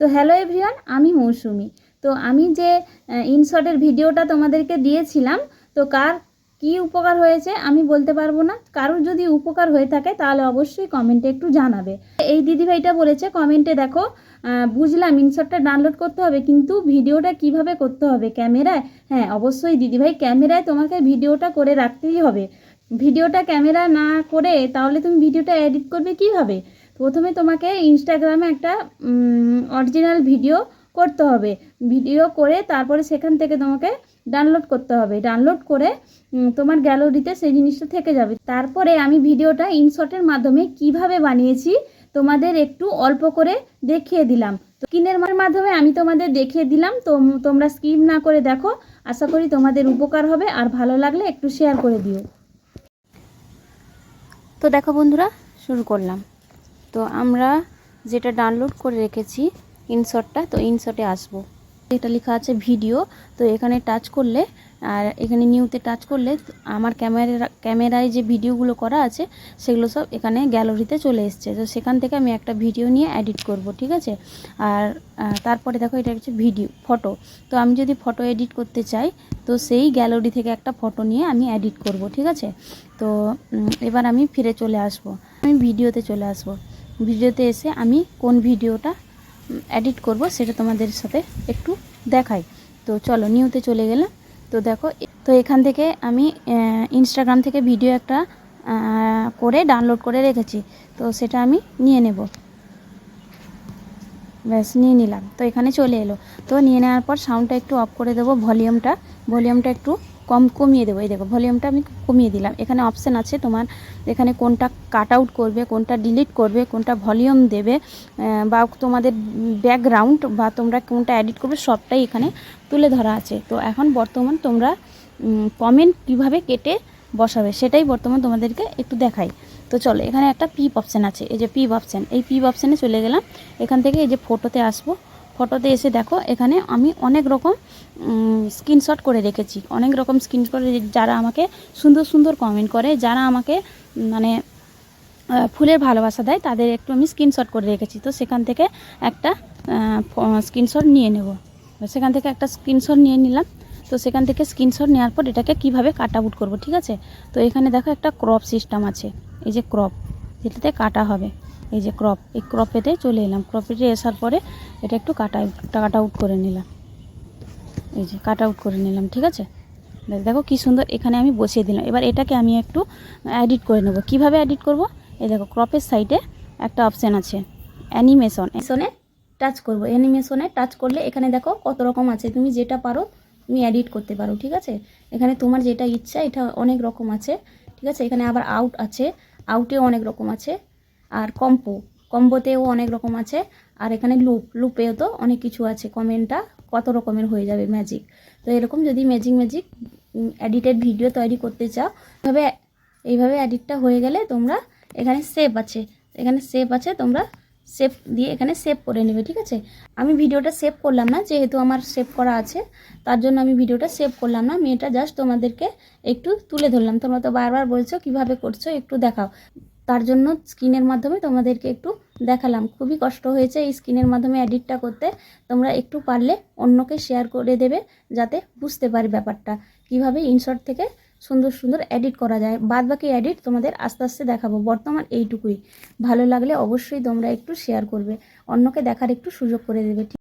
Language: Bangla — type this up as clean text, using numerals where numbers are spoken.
তো হ্যালো এভরিওয়ান, আমি মৌসুমি। তো আমি যে ইনশর্টের ভিডিওটা তোমাদেরকে দিয়েছিলাম, তো কার কি উপকার হয়েছে আমি বলতে পারবো না। কারোর যদি উপকার হয়ে থাকে তাহলে অবশ্যই কমেন্টে একটু জানাবে। এই দিদিভাইটা বলেছে কমেন্টে, দেখো বুঝলাম ইনশর্টটা ডাউনলোড করতে হবে, কিন্তু ভিডিওটা কিভাবে করতে হবে, ক্যামেরায়? হ্যাঁ অবশ্যই দিদিভাই, ক্যামেরায় তোমাকে ভিডিওটা করে রাখতেই হবে। ভিডিওটা ক্যামেরা না করে তাহলে তুমি ভিডিওটা এডিট করবে কীভাবে? প্রথমে তোমাকে ইনস্টাগ্রামে একটা অরিজিনাল ভিডিও করতে হবে। ভিডিও করে তারপরে সেখান থেকে তোমাকে ডাউনলোড করতে হবে। ডাউনলোড করে তোমার গ্যালারিতে সেই জিনিসটা থেকে যাবে। তারপরে আমি ভিডিওটা ইনশর্টের মাধ্যমে কিভাবে বানিয়েছি তোমাদের একটু অল্প করে দেখিয়ে দিলাম। তো স্ক্রিনের মাধ্যমে আমি তোমাদের দেখিয়ে দিলাম, তো তোমরা স্কিপ না করে দেখো। আশা করি তোমাদের উপকার হবে, আর ভালো লাগলে একটু শেয়ার করে দিও। তো দেখো বন্ধুরা, শুরু করলাম। তো আমরা যেটা ডাউনলোড করে রেখেছি ইনশর্টটা, তো ইনশর্টে আসবো। এটা লেখা আছে ভিডিও, তো এখানে টাচ করলে আর এখানে নিউতে টাচ করলে আমার ক্যামেরায় যে ভিডিওগুলো করা আছে সেগুলো সব এখানে গ্যালারিতে চলে এসছে। তো সেখান থেকে আমি একটা ভিডিও নিয়ে এডিট করব, ঠিক আছে। আর তারপরে দেখো এটা হচ্ছে ভিডিও ফটো। তো আমি যদি ফটো এডিট করতে চাই তো সেই গ্যালারি থেকে একটা ফটো নিয়ে আমি এডিট করব, ঠিক আছে। তো এবার আমি ফিরে চলে আসব, আমি ভিডিওতে চলে আসব। ভিডিওতে এসে আমি কোন ভিডিওটা এডিট করব সেটা তোমাদের সাথে একটু দেখাই। তো চলো নিউতে চলে গেলাম। তো দেখো, তো এখান থেকে আমি ইনস্টাগ্রাম থেকে ভিডিও একটা করে ডাউনলোড করে রেখেছি, তো সেটা আমি নিয়ে নেব। ব্যাস নিয়ে নিলাম। তো এখানে চলে এলো। তো নিয়ে নেওয়ার পর সাউন্ডটা একটু অফ করে দেবো, ভলিউমটা একটু কমিয়ে দেবো। এই দেখো ভলিউমটা আমি কমিয়ে দিলাম। এখানে অপশান আছে তোমার, এখানে কোনটা কাট আউট করবে, কোনটা ডিলিট করবে, কোনটা ভলিউম দেবে, বা তোমাদের ব্যাকগ্রাউন্ড বা তোমরা কোনটা এডিট করবে সবটাই এখানে তুলে ধরা আছে। তো এখন বর্তমান তোমরা কমেন্ট কিভাবে কেটে বসাবে সেটাই বর্তমান তোমাদেরকে একটু দেখাই। তো চলো, এখানে একটা পিপ অপশান আছে, এই যে পিপ অপশান, এই পিপ অপশানে চলে গেলাম। এখান থেকে এই যে ফটোতে আসবো। ফটোতে এসে দেখো এখানে আমি অনেক রকম স্ক্রিনশট করে রেখেছি, অনেক রকম স্ক্রিনশট করে, যারা আমাকে সুন্দর সুন্দর কমেন্ট করে, যারা আমাকে মানে ফুলের ভালোবাসা দেয়, তাদের একটু আমি স্ক্রিনশট করে রেখেছি। তো সেখান থেকে একটা স্ক্রিনশট নিয়ে নেব। সেখান থেকে একটা স্ক্রিনশট নিয়ে নিলাম। তো সেখান থেকে স্ক্রিনশট নেওয়ার পর এটাকে কিভাবে কাট আউট করবো, ঠিক আছে। তো এখানে দেখো একটা ক্রপ সিস্টেম আছে, এই যে ক্রপ, যেটাতে কাটা হবে, এই যে ক্রপ, এই ক্রপেতে চলে এলাম। ক্রপেতে আসার পরে এটা একটু কাট আউট করে নিলাম, এই যে কাট আউট করে নিলাম, ঠিক আছে। দেখো কি সুন্দর এখানে আমি বসিয়ে দিলাম। এবার এটাকে আমি একটু এডিট করে নেব। কিভাবে এডিট করব? এই দেখো ক্রপের সাইডে একটা অপশান আছে অ্যানিমেশনে টাচ করব। অ্যানিমেশনে টাচ করলে এখানে দেখো কত রকম আছে, তুমি যেটা পারো তুমি এডিট করতে পারো, ঠিক আছে। এখানে তোমার যেটা ইচ্ছা, এটা অনেক রকম আছে, ঠিক আছে। এখানে আবার আউট আছে, আউটেও অনেক রকম আছে, আর কম্বোতেও অনেক রকম আছে, আর এখানে লুপেও তো অনেক কিছু আছে। কমেন্টটা কত রকমের হয়ে যাবে, ম্যাজিক। তো এরকম যদি ম্যাজিক এডিটেড ভিডিও তৈরি করতে চাও, এইভাবে এডিটটা হয়ে গেলে তোমরা এখানে সেভ আছে, তোমরা সেভ দিয়ে এখানে সেভ করে নেবে, ঠিক আছে। আমি ভিডিওটা সেভ করলাম না, যেহেতু আমার সেভ করা আছে তার জন্য আমি ভিডিওটা সেভ করলাম না। আমি এটা জাস্ট তোমাদেরকে একটু তুলে ধরলাম। তোমরা তো বারবার বলছো কিভাবে করছো একটু দেখাও, তার জন্য স্ক্রিনের মাধ্যমে তোমাদেরকে একটু দেখালাম। খুবই কষ্ট হয়েছে এই স্ক্রিনের মাধ্যমে এডিটটা করতে। তোমরা একটু পারলে অন্যকে শেয়ার করে দেবে, যাতে বুঝতে পারে ব্যাপারটা কিভাবে ইনশর্ট থেকে সুন্দর সুন্দর এডিট করা যায়। বাদ বাকি এডিট তোমাদের আস্তে আস্তে দেখাবো, বর্তমান এইটুকুই। ভালো লাগলে অবশ্যই তোমরা একটু শেয়ার করবে, অন্যকে দেখার একটু সুযোগ করে দেবে।